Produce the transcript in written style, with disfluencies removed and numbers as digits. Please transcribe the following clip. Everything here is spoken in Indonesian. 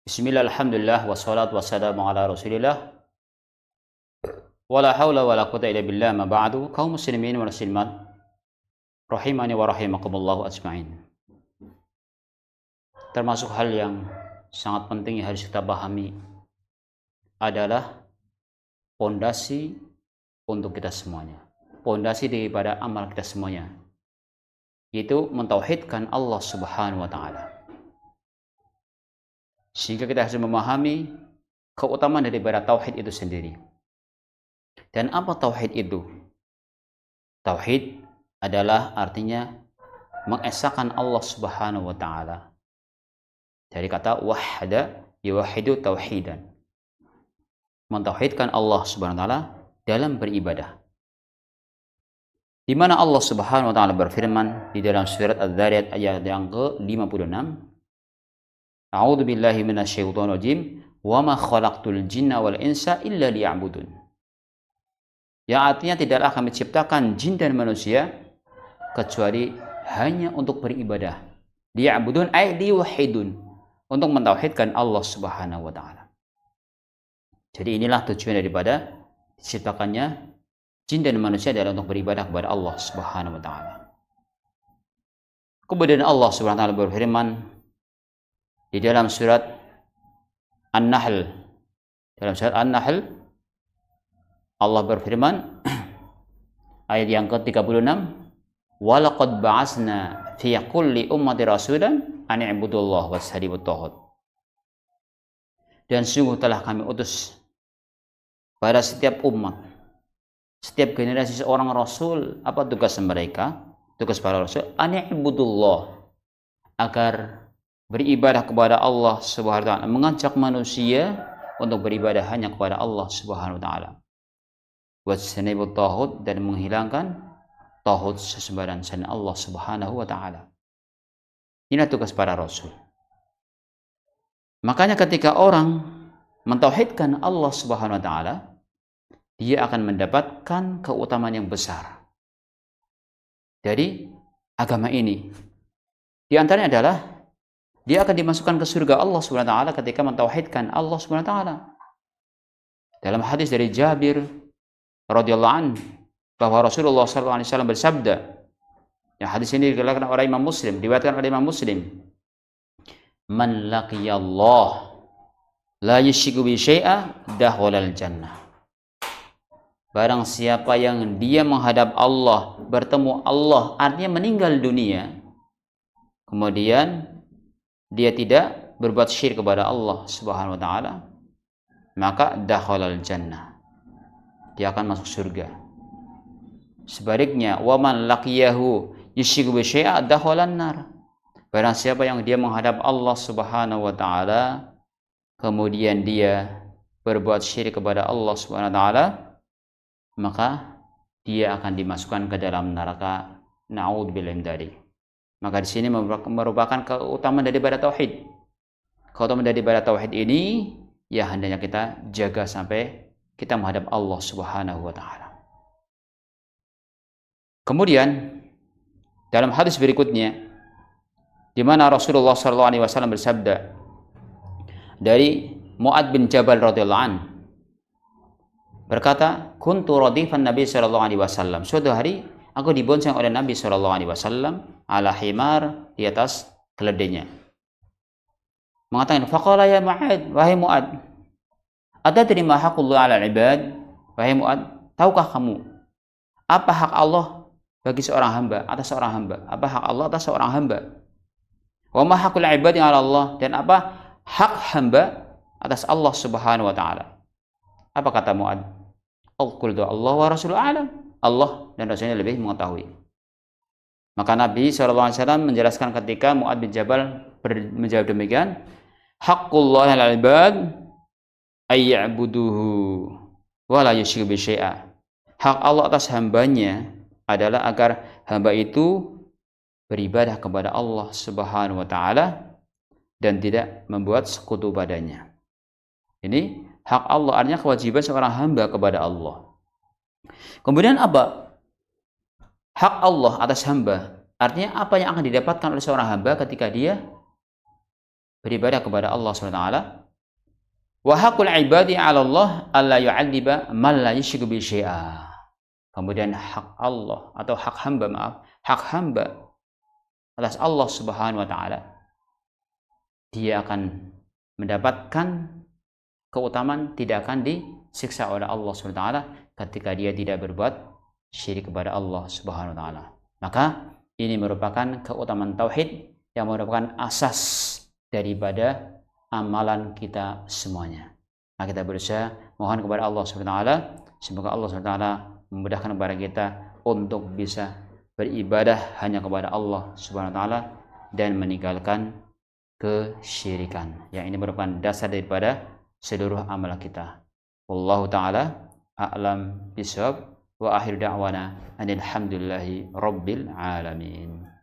Bismillah, alhamdulillah, wassalatu wassalamu ala rasulillah, wala hawla wala quwwata illa billah, ma ba'du. Kaum muslimin wa muslimat rahimani wa rahimakumullahu ajma'in. Termasuk hal yang sangat penting yang harus kita pahami adalah pondasi untuk kita semuanya, pondasi daripada amal kita semuanya, yaitu mentauhidkan Allah Subhanahu wa taala. Sehingga kita harus memahami keutamaan daripada tauhid itu sendiri. Dan apa tauhid itu? Tauhid adalah artinya mengesahkan Allah Subhanahu wa taala. Dari kata wahada yuwahidu tauhidan. Mentauhidkan Allah Subhanahu wa taala dalam beribadah. Di mana Allah Subhanahu wa taala berfirman di dalam surat Az-Zariyat ayat yang ke-56, A'udzu billahi minasyaitonir rajim, wa ma khalaqtul jinna wal insa illa liya'budun. Yang artinya tidaklah kami ciptakan jin dan manusia kecuali hanya untuk beribadah. Liya'budun ay liwahidun, untuk mentauhidkan Allah Subhanahu wa taala. Jadi inilah tujuan daripada diciptakannya jin dan manusia adalah untuk beribadah kepada Allah Subhanahu wa taala. Kemudian Allah Subhanahu wa taala berfirman di dalam surat An-Nahl. Dalam surat An-Nahl Allah berfirman ayat yang ke-36, "Wa laqad ba'asna fi kulli ummati rasulan an i'budullaha wajtanibut taghut." Dan sungguh telah kami utus pada setiap umat, setiap generasi seorang rasul. Apa tugas mereka? Tugas para rasul an i'budullah, agar beribadah kepada Allah Subhanahu wa taala, mengajak manusia untuk beribadah hanya kepada Allah Subhanahu wa taala. Wajtanibut taghut, dan menghilangkan taghut, sesembahan selain Allah Subhanahu wa taala. Inilah tugas para rasul. Makanya ketika orang mentauhidkan Allah Subhanahu wa taala, dia akan mendapatkan keutamaan yang besar dari agama ini. Di antaranya adalah dia akan dimasukkan ke surga Allah Subhanahu wa taala ketika mentauhidkan Allah Subhanahu wa taala. Dalam hadis dari Jabir radhiyallahu anhu bahwa Rasulullah sallallahu alaihi wasallam bersabda, yang hadis ini diriwayatkan oleh Imam Muslim, "Man laqiyallah la yusyriku bi syai'a dakhalal jannah." Barang siapa yang dia menghadap Allah, bertemu Allah, artinya meninggal dunia, kemudian dia tidak berbuat syirik kepada Allah Subhanahu wa taala, maka dakhalal jannah, dia akan masuk surga. Sebaliknya, wa man laqiyahu yusyriku bi syai'a dakhalan nar. Barang siapa yang dia menghadap Allah Subhanahu wa taala, kemudian dia berbuat syirik kepada Allah Subhanahu wa taala, maka dia akan dimasukkan ke dalam neraka. Na'udzubillahi min dzalik. Maka di sini merupakan keutamaan daripada tauhid. Keutamaan daripada tauhid ini ya hendaknya kita jaga sampai kita menghadap Allah Subhanahu wa taala. Kemudian dalam hadis berikutnya di mana Rasulullah sallallahu alaihi wasallam bersabda dari Mu'ad bin Jabal radhiyallahu anhu, berkata, "Kuntu radifan Nabi sallallahu alaihi wasallam." Suatu hari aku dibonceng oleh Nabi sallallahu alaihi wasallam ala himar, di atas keledainya. Mengatakan, "Faqala ya Mu'ad, wahai Mu'ad, atadri ma haqqullah 'alal 'ibad?" Wahai Mu'ad, tahukah kamu apa hak Allah bagi seorang hamba atas seorang hamba? Apa hak Allah atas seorang hamba? Wa ma haqqul 'ibadi 'ala Allah, dan apa hak hamba atas Allah Subhanahu wa taala? Apa kata Mu'ad? Qul Allah wa rasuluhu a'lam. Allah dan Rasulnya lebih mengetahui. Maka Nabi SAW menjelaskan ketika Mu'ad bin Jabal menjawab demikian, haqqullah 'alal 'ibad ayya'buduhu wa la yusyriku bi syai'a. Hak Allah atas hambanya adalah agar hamba itu beribadah kepada Allah Subhanahu wa taala dan tidak membuat sekutu padanya. Ini hak Allah, artinya kewajiban seorang hamba kepada Allah. Kemudian apa? Hak Allah atas hamba, artinya apa yang akan didapatkan oleh seorang hamba ketika dia beribadah kepada Allah Subhanahu wa taala. Wa haqqul ibadi 'ala Allah alla yu'adziba man la yusyriku bi syai'a. Kemudian hak Allah atau hak hamba atas Allah Subhanahu wa taala, dia akan mendapatkan keutamaan, tidak akan disiksa oleh Allah Subhanahu wa taala ketika dia tidak berbuat syirik kepada Allah Subhanahu wa taala. Maka ini merupakan keutamaan tauhid yang merupakan asas daripada amalan kita semuanya. Nah, kita berusaha mohon kepada Allah Subhanahu wa taala, semoga Allah Subhanahu wa taala memudahkan kepada kita untuk bisa beribadah hanya kepada Allah Subhanahu wa taala dan meninggalkan kesyirikan. Yang ini merupakan dasar daripada seluruh amal kita. Wallahu taala a'lam bishawab wa akhir da'wana anil hamdulillahi rabbil alamin.